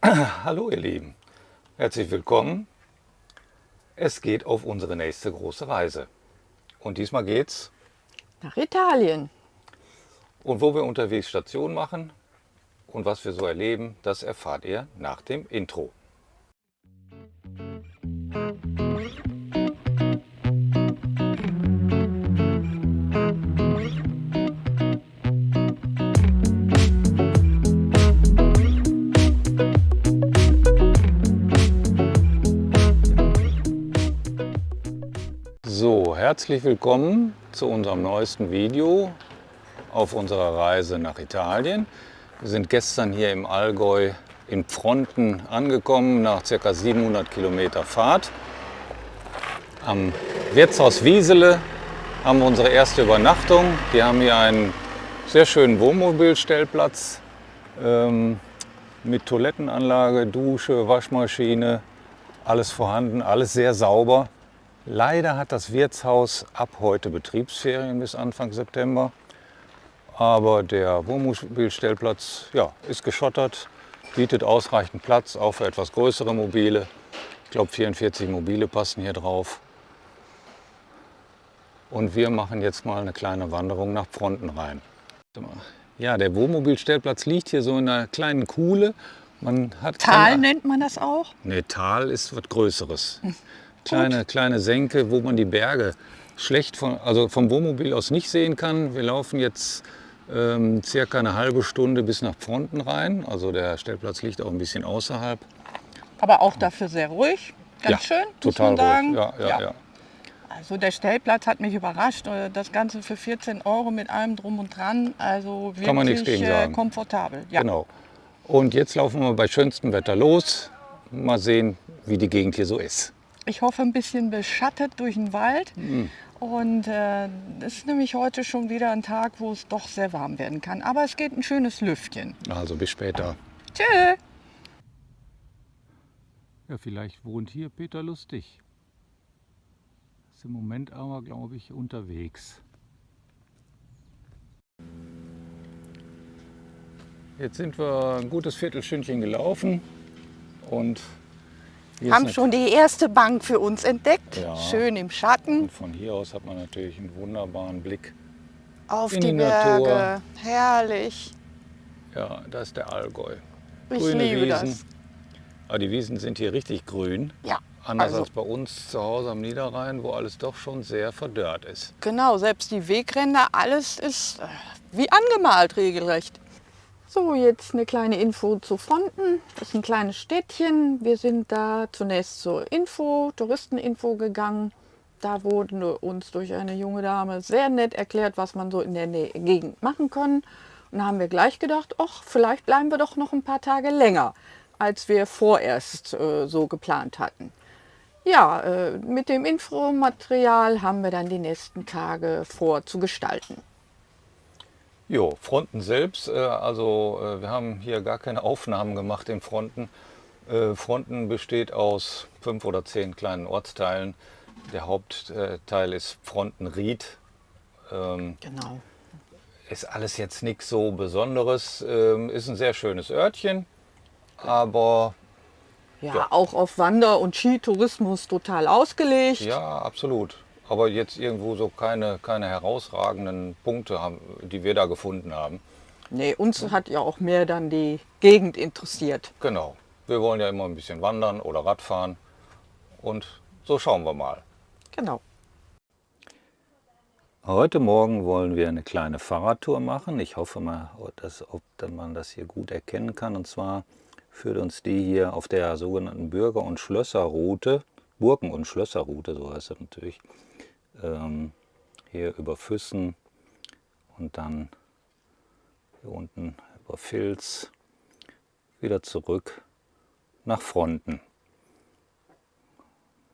Hallo ihr Lieben, herzlich willkommen. Es geht auf unsere nächste große Reise. Und diesmal geht's. Nach Italien. Und wo wir unterwegs Station machen und was wir so erleben, das erfahrt ihr nach dem Intro. So, herzlich willkommen zu unserem neuesten Video auf unserer Reise nach Italien. Wir sind gestern hier im Allgäu in Pfronten angekommen, nach ca. 700 Kilometer Fahrt. Am Wirtshaus Wiesele haben wir unsere erste Übernachtung. Die haben hier einen sehr schönen Wohnmobilstellplatz mit Toilettenanlage, Dusche, Waschmaschine, alles vorhanden, alles sehr sauber. Leider hat das Wirtshaus ab heute Betriebsferien bis Anfang September. Aber der Wohnmobilstellplatz ist geschottert, bietet ausreichend Platz, auch für etwas größere Mobile. Ich glaube 44 Mobile passen hier drauf. Und wir machen jetzt mal eine kleine Wanderung nach Pfronten rein. Ja, der Wohnmobilstellplatz liegt hier so in einer kleinen Kuhle. Man hat Tal nennt man das auch? Ne, Tal ist was Größeres. Kleine Senke, wo man die Berge schlecht vom Wohnmobil aus nicht sehen kann. Wir laufen jetzt circa eine halbe Stunde bis nach Pfronten rein. Also der Stellplatz liegt auch ein bisschen außerhalb. Aber auch dafür sehr ruhig. Ganz schön, muss total man sagen. ruhig. Ja. Also der Stellplatz hat mich überrascht. Das Ganze für 14 € mit allem drum und dran. Also Kann man nichts wirklich gegen sagen. komfortabel. Ja. Genau. Und jetzt laufen wir bei schönstem Wetter los. Mal sehen, wie die Gegend hier so ist. Ich hoffe, ein bisschen beschattet durch den Wald. Und es ist nämlich heute schon wieder ein Tag, wo es doch sehr warm werden kann. Aber es geht ein schönes Lüftchen. Also bis später. Tschö! Ja, vielleicht wohnt hier Peter Lustig. Ist im Moment aber, glaube ich, unterwegs. Jetzt sind wir ein gutes Viertelstündchen gelaufen und Haben schon die erste Bank für uns entdeckt. Ja. Schön im Schatten. Und von hier aus hat man natürlich einen wunderbaren Blick Auf in die die Berge. Natur. Herrlich. Ja, da ist der Allgäu. Ich Grüne liebe Wiesen. das. Aber die Wiesen sind hier richtig grün. Ja, Anders also als bei uns zu Hause am Niederrhein, wo alles doch schon sehr verdörrt ist. genau, selbst die Wegränder, alles ist wie angemalt regelrecht. So, jetzt eine kleine Info zu Pfronten. Das ist ein kleines Städtchen. Wir sind da zunächst zur Touristeninfo gegangen. Da wurde uns durch eine junge Dame sehr nett erklärt, was man so in der Gegend machen kann. Und da haben wir gleich gedacht, ach, vielleicht bleiben wir doch noch ein paar Tage länger, als wir vorerst so geplant hatten. Ja, mit dem Infomaterial haben wir dann die nächsten Tage vor zu gestalten. Jo, Pfronten selbst, wir haben hier gar keine Aufnahmen gemacht in Pfronten. Pfronten besteht aus 5 oder 10 kleinen Ortsteilen. Der Hauptteil ist Pfronten-Ried. Genau. Ist alles jetzt nichts so Besonderes. Ist ein sehr schönes Örtchen, aber Ja, auch auf Wander- und Skitourismus total ausgelegt. ja, absolut. Aber jetzt irgendwo so keine herausragenden Punkte, die wir da gefunden haben. Nee, uns hat ja auch mehr dann die Gegend interessiert. Genau. Wir wollen ja immer ein bisschen wandern oder Radfahren. Und so schauen wir mal. Genau. Heute Morgen wollen wir eine kleine Fahrradtour machen. Ich hoffe mal, ob man das hier gut erkennen kann. Und zwar führt uns die hier auf der sogenannten Burgen- und Schlösserroute, so heißt es natürlich, hier über Füssen und dann hier unten über Vils wieder zurück nach Pfronten.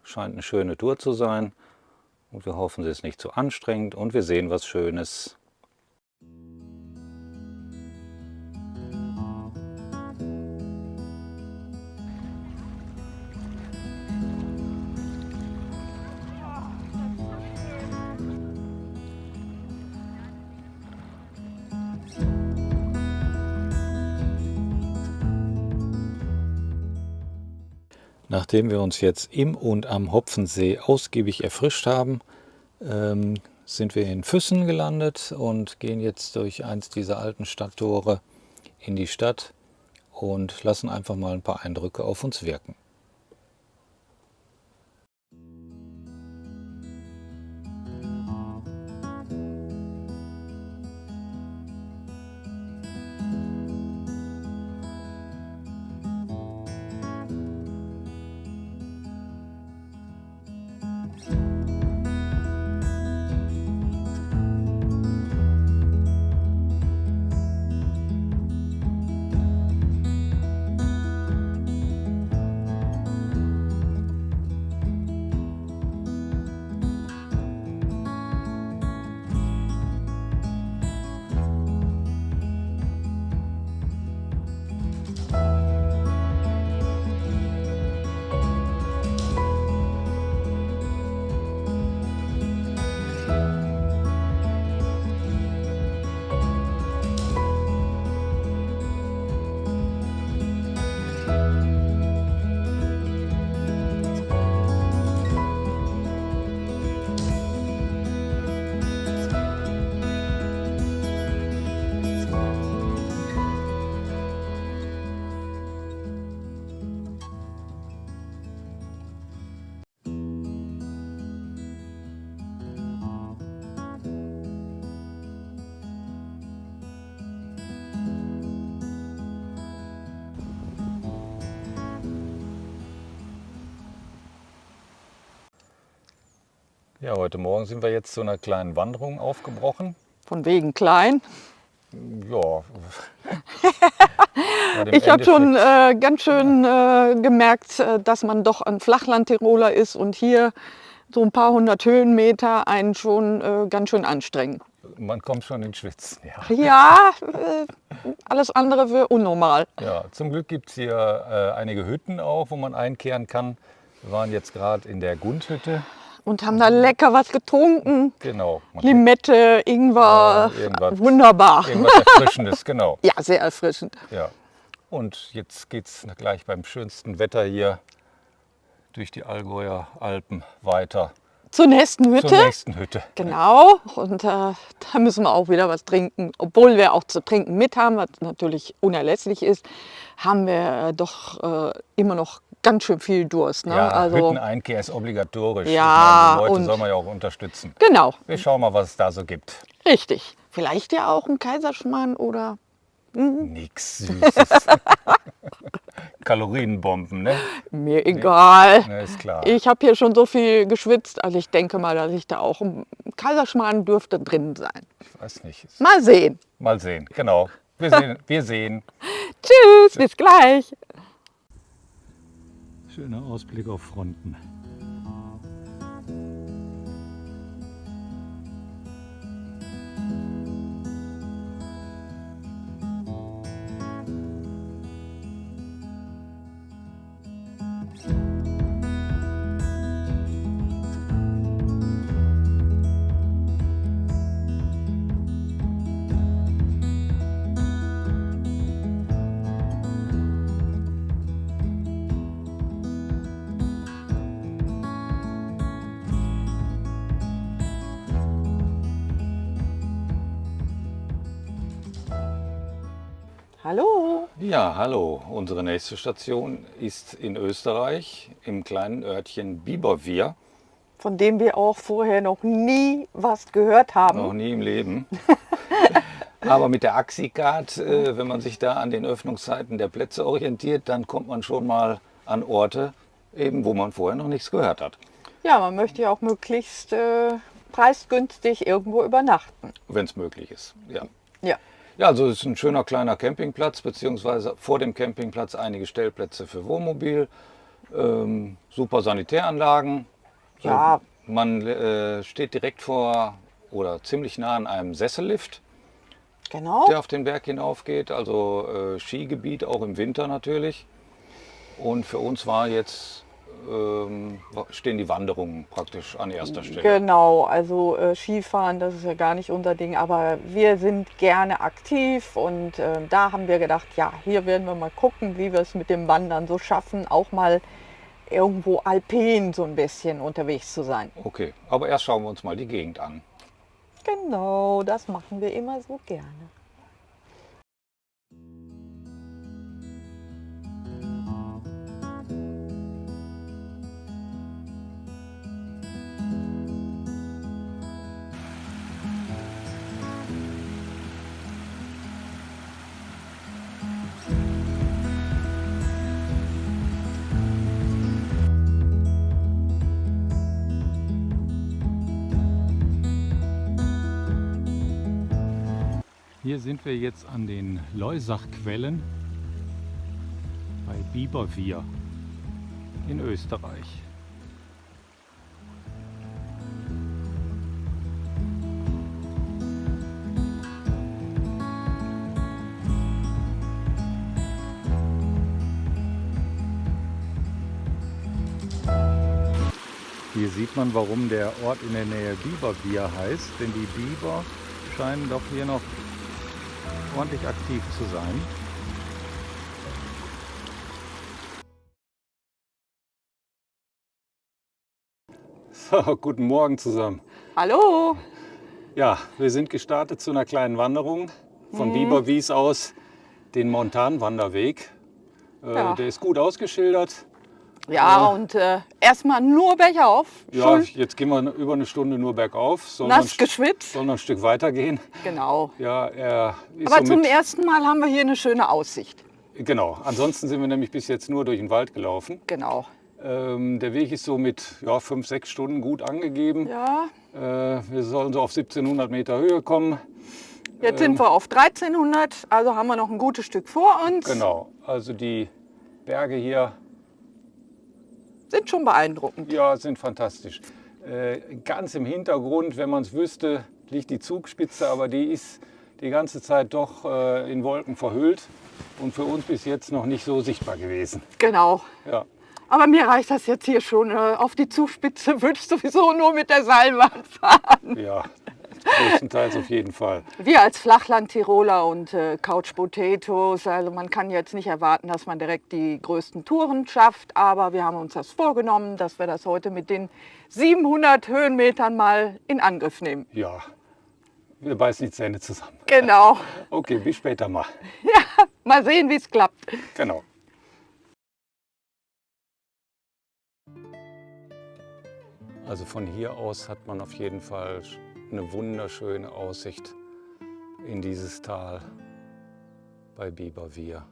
Scheint eine schöne Tour zu sein und wir hoffen, sie ist nicht zu anstrengend und wir sehen was Schönes. Nachdem wir uns jetzt im und am Hopfensee ausgiebig erfrischt haben, sind wir in Füssen gelandet und gehen jetzt durch eins dieser alten Stadttore in die Stadt und lassen einfach mal ein paar Eindrücke auf uns wirken. Ja, heute Morgen sind wir jetzt zu einer kleinen Wanderung aufgebrochen. Von wegen klein. Ja. Ich habe schon ganz schön gemerkt, dass man doch ein Flachland-Tiroler ist und hier so ein paar hundert Höhenmeter einen schon ganz schön anstrengen. Man kommt schon ins Schwitzen, ja. Ja, alles andere wäre unnormal. Ja, zum Glück gibt es hier einige Hütten auch, wo man einkehren kann. Wir waren jetzt gerade in der Gundhütte. Und haben da lecker was getrunken. Genau. Limette, Ingwer, irgendwas, wunderbar. Irgendwas Erfrischendes, genau. Ja, sehr erfrischend. Ja. Und jetzt geht es gleich beim schönsten Wetter hier durch die Allgäuer Alpen weiter. Zur nächsten Hütte. Zur nächsten Hütte. Genau. Und da müssen wir auch wieder was trinken. Obwohl wir auch zu trinken mit haben, was natürlich unerlässlich ist, haben wir doch immer noch ganz schön viel Durst. Ne? Ja, also, Hütteneinkehr ist obligatorisch. Ja, ich meine, die Leute und soll man ja auch unterstützen. Genau. Wir schauen mal, was es da so gibt. Richtig. Vielleicht ja auch ein Kaiserschmarrn oder... Nix Süßes. Kalorienbomben, ne? Mir egal. Ne, ist klar. Ich habe hier schon so viel geschwitzt, also ich denke mal, dass ich da auch ein Kaiserschmarrn dürfte drin sein. Ich weiß nicht. Mal sehen. Mal sehen, genau. Wir sehen. Tschüss, bis gleich. Schöner Ausblick auf Fronten. Hallo. Ja, hallo. Unsere nächste Station ist in Österreich, im kleinen Örtchen Biberwier. Von dem wir auch vorher noch nie was gehört haben. Noch nie im Leben. Aber mit der Axicard, wenn man sich da an den Öffnungszeiten der Plätze orientiert, dann kommt man schon mal an Orte, eben wo man vorher noch nichts gehört hat. Ja, man möchte ja auch möglichst preisgünstig irgendwo übernachten. Wenn es möglich ist, ja. Ja. Ja, also es ist ein schöner kleiner Campingplatz, beziehungsweise vor dem Campingplatz einige Stellplätze für Wohnmobil, super Sanitäranlagen. So, Ja. Man steht direkt vor oder ziemlich nah an einem Sessellift, Genau. der auf den Berg hinaufgeht, also Skigebiet, auch im Winter natürlich. Und für uns war jetzt, stehen die Wanderungen praktisch an erster Stelle. Genau, also Skifahren, das ist ja gar nicht unser Ding, aber wir sind gerne aktiv und da haben wir gedacht, ja, hier werden wir mal gucken, wie wir es mit dem Wandern so schaffen, auch mal irgendwo alpin so ein bisschen unterwegs zu sein. Okay, aber erst schauen wir uns mal die Gegend an. Genau, das machen wir immer so gerne. Hier sind wir jetzt an den Loisachquellen bei Bieberwier in Österreich. Hier sieht man, warum der Ort in der Nähe Bieberwier heißt, denn die Biber scheinen doch hier noch ordentlich aktiv zu sein. So, guten Morgen zusammen. Hallo! Ja, wir sind gestartet zu einer kleinen Wanderung von Bieberwies aus, den Montanwanderweg. Ja. Der ist gut ausgeschildert. Ja, und erstmal nur bergauf. Ja, Schon jetzt gehen wir über eine Stunde nur bergauf. Sollen wir nass geschwitzt. sollen wir ein Stück weiter gehen? Genau. Ja, er ist Aber so zum mit, ersten Mal haben wir hier eine schöne Aussicht. genau. Ansonsten sind wir nämlich bis jetzt nur durch den Wald gelaufen. Genau. Der Weg ist so mit 5, 6 Stunden gut angegeben. Ja, Wir sollen so auf 1700 Meter Höhe kommen. jetzt sind wir auf 1300, also haben wir noch ein gutes Stück vor uns. Genau, also die Berge hier, Sind schon beeindruckend. ja, sind fantastisch. Ganz im Hintergrund, wenn man es wüsste, liegt die Zugspitze, aber die ist die ganze Zeit doch in Wolken verhüllt und für uns bis jetzt noch nicht so sichtbar gewesen. Genau. Ja, Aber mir reicht das jetzt hier schon. Auf die Zugspitze würde ich sowieso nur mit der Seilbahn fahren. ja, größtenteils auf jeden Fall. Wir als Flachland-Tiroler und Couch Potatoes, also man kann jetzt nicht erwarten, dass man direkt die größten Touren schafft, aber wir haben uns das vorgenommen, dass wir das heute mit den 700 Höhenmetern mal in Angriff nehmen. Ja, wir beißen die Zähne zusammen. Genau. Okay, bis später mal. Ja, mal sehen, wie es klappt. Genau. Also von hier aus hat man auf jeden Fall eine wunderschöne Aussicht in dieses Tal bei Bieberwier.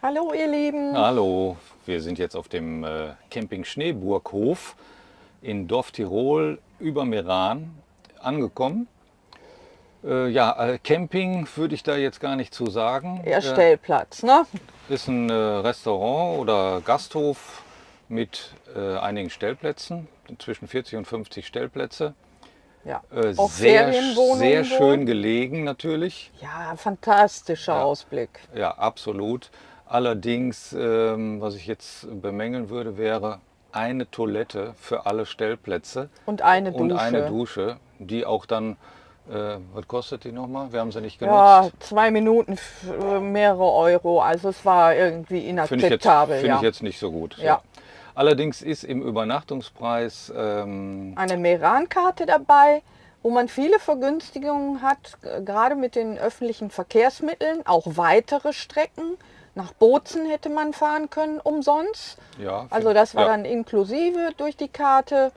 Hallo ihr Lieben. Hallo, wir sind jetzt auf dem Camping Schneeburghof in Dorf Tirol über Meran angekommen. Camping würde ich da jetzt gar nicht zu sagen. Eher Stellplatz, ne? Ist ein Restaurant oder Gasthof mit einigen Stellplätzen, zwischen 40 und 50 Stellplätze. Ja. Sehr, Auch Ferienwohnungen sehr wohl. schön gelegen natürlich. Ja, fantastischer Ausblick. Ja, absolut. Allerdings, was ich jetzt bemängeln würde, wäre eine Toilette für alle Stellplätze Und eine und eine Dusche. Dusche, die auch dann, was kostet die nochmal? Wir haben sie nicht Ja, genutzt. 2 Minuten für mehrere Euro. Also es war irgendwie inakzeptabel. Finde ich Ja. jetzt nicht so gut. Ja. Allerdings ist im Übernachtungspreis Eine Meran-Karte dabei, wo man viele Vergünstigungen hat, gerade mit den öffentlichen Verkehrsmitteln, auch weitere Strecken. Nach Bozen hätte man fahren können, umsonst. ja, Also das war ja, dann inklusive durch die Karte.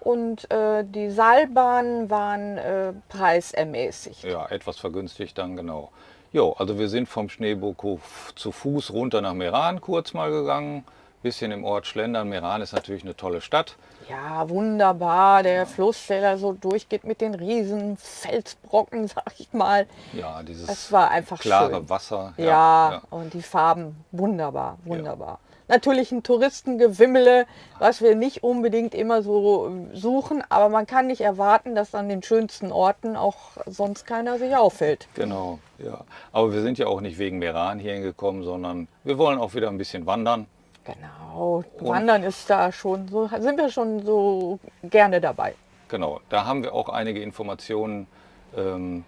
Und die Seilbahnen waren preisermäßigt. ja, etwas vergünstigt dann genau. Jo, also wir sind vom Schneeburghof zu Fuß runter nach Meran kurz mal gegangen. Bisschen im Ort schlendern. Meran ist natürlich eine tolle Stadt. Ja, wunderbar. Der Fluss, der da so durchgeht mit den riesen Felsbrocken, sag ich mal. Ja, dieses Es war einfach klare schön. Wasser. Ja, und die Farben, wunderbar, wunderbar. Natürlich ein Touristengewimmele, was wir nicht unbedingt immer so suchen, aber man kann nicht erwarten, dass an den schönsten Orten auch sonst keiner sich auffällt. Genau, ja. Aber wir sind ja auch nicht wegen Meran hier hingekommen, sondern wir wollen auch wieder ein bisschen wandern. Genau, Wandern ist da schon so, sind wir schon so gerne dabei. Genau, da haben wir auch einige Informationen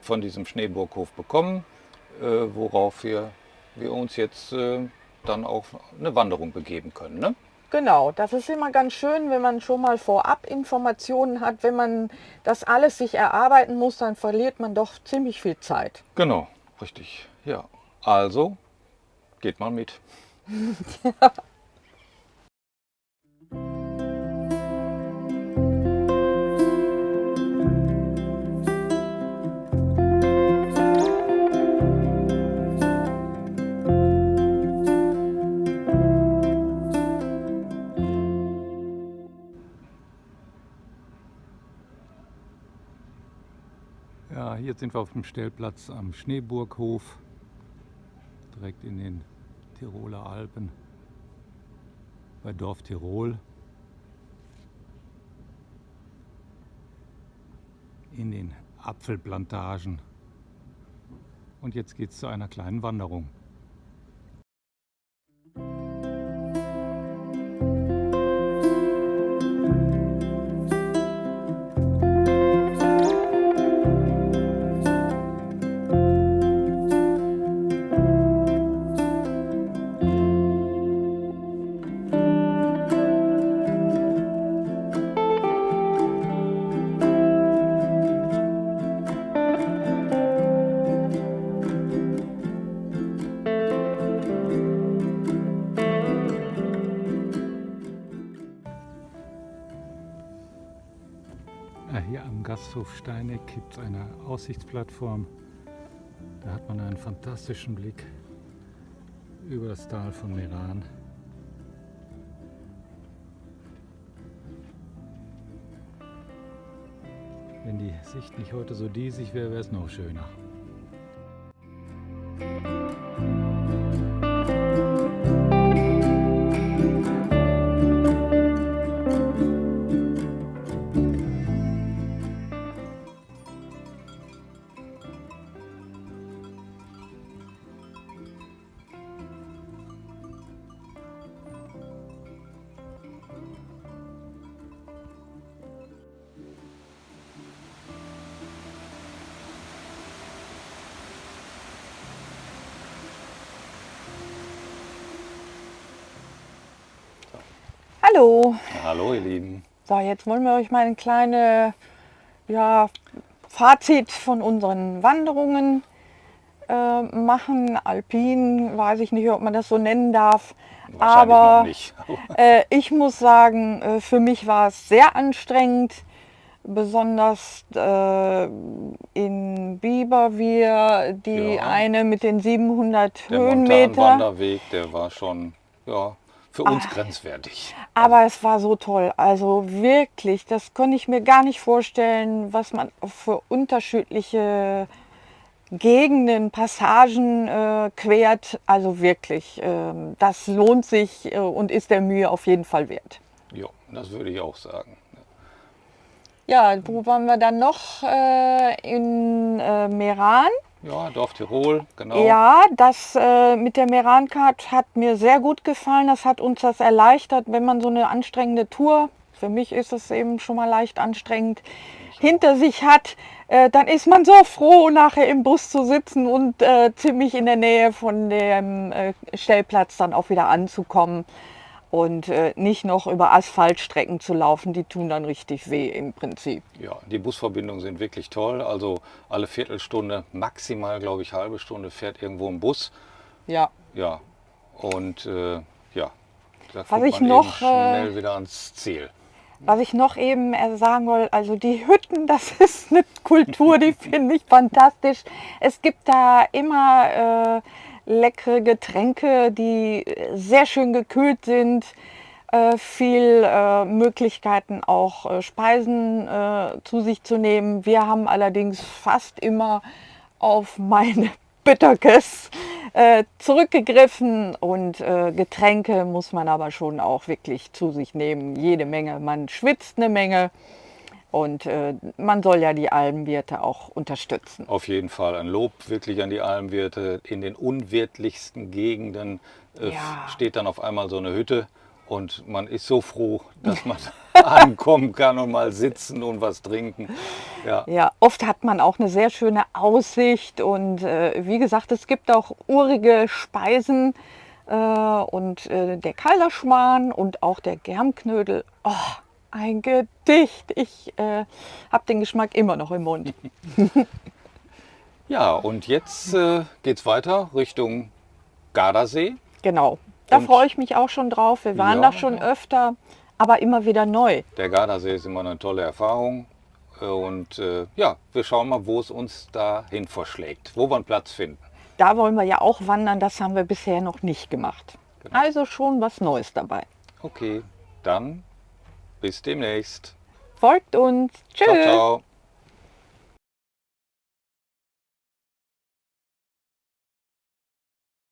von diesem Schneeburghof bekommen, worauf wir uns jetzt dann auch eine Wanderung begeben können. Ne? Genau, das ist immer ganz schön, wenn man schon mal vorab Informationen hat. Wenn man das alles sich erarbeiten muss, dann verliert man doch ziemlich viel Zeit. Genau, richtig. Ja, also geht mal mit. Ja, hier sind wir auf dem Stellplatz am Schneeburghof, direkt in den Tiroler Alpen, bei Dorf Tirol, in den Apfelplantagen. Und jetzt geht es zu einer kleinen Wanderung. Hier am Gasthof Steineck gibt es eine Aussichtsplattform. Da hat man einen fantastischen Blick über das Tal von Meran. Wenn die Sicht nicht heute so diesig wäre, wäre es noch schöner. Hallo, Hallo ihr Lieben. so jetzt wollen wir euch mal ein kleines Fazit von unseren Wanderungen machen. Alpin, weiß ich nicht, ob man das so nennen darf. Wahrscheinlich Aber noch nicht. ich muss sagen, für mich war es sehr anstrengend, besonders in Biberwier, die Ja. eine mit den 700 Der Höhenmeter. Montanwanderweg, der war schon für uns grenzwertig. Aber es war so toll. Also wirklich, das konnte ich mir gar nicht vorstellen, was man für unterschiedliche Gegenden, Passagen quert. Also wirklich, das lohnt sich und ist der Mühe auf jeden Fall wert. Ja, das würde ich auch sagen. Ja, wo waren wir dann noch? In Meran. Ja, Dorf Tirol, genau. Ja, das mit der Meran-Card hat mir sehr gut gefallen. Das hat uns das erleichtert, wenn man so eine anstrengende Tour, für mich ist es eben schon mal leicht anstrengend, hinter sich hat, dann ist man so froh, nachher im Bus zu sitzen und ziemlich in der Nähe von dem Stellplatz dann auch wieder anzukommen und nicht noch über Asphaltstrecken zu laufen, die tun dann richtig weh im Prinzip. Ja, die Busverbindungen sind wirklich toll. Also alle Viertelstunde, maximal glaube ich halbe Stunde fährt irgendwo ein Bus. Ja. Ja, und ja, da Was kommt ich man noch, eben schnell wieder ans Ziel. Was ich noch eben sagen wollte, also die Hütten, das ist eine Kultur, die finde ich fantastisch. Es gibt da immer leckere Getränke, die sehr schön gekühlt sind, viel Möglichkeiten auch Speisen zu sich zu nehmen. Wir haben allerdings fast immer auf meine Bitterkes zurückgegriffen und Getränke muss man aber schon auch wirklich zu sich nehmen. Jede Menge, man schwitzt eine Menge und man soll ja die Almwirte auch unterstützen. Auf jeden Fall ein Lob wirklich an die Almwirte. In den unwirtlichsten Gegenden Ja. steht dann auf einmal so eine Hütte und man ist so froh, dass man ankommen kann und mal sitzen und was trinken. Ja, Ja, oft hat man auch eine sehr schöne Aussicht und wie gesagt, es gibt auch urige Speisen und der Kaiserschmarrn und auch der Germknödel. Oh, ein Gedicht. Ich habe den Geschmack immer noch im Mund. ja, und jetzt geht's weiter Richtung Gardasee. Genau, da Und- freue ich mich auch schon drauf. Wir waren Ja, da schon ja. öfter, aber immer wieder neu. Der Gardasee ist immer eine tolle Erfahrung. Und ja, wir schauen mal, wo es uns dahin verschlägt, wo wir einen Platz finden. Da wollen wir ja auch wandern, das haben wir bisher noch nicht gemacht. Genau. Also schon was Neues dabei. Okay, dann bis demnächst. Folgt uns. Tschüss. Ciao, ciao.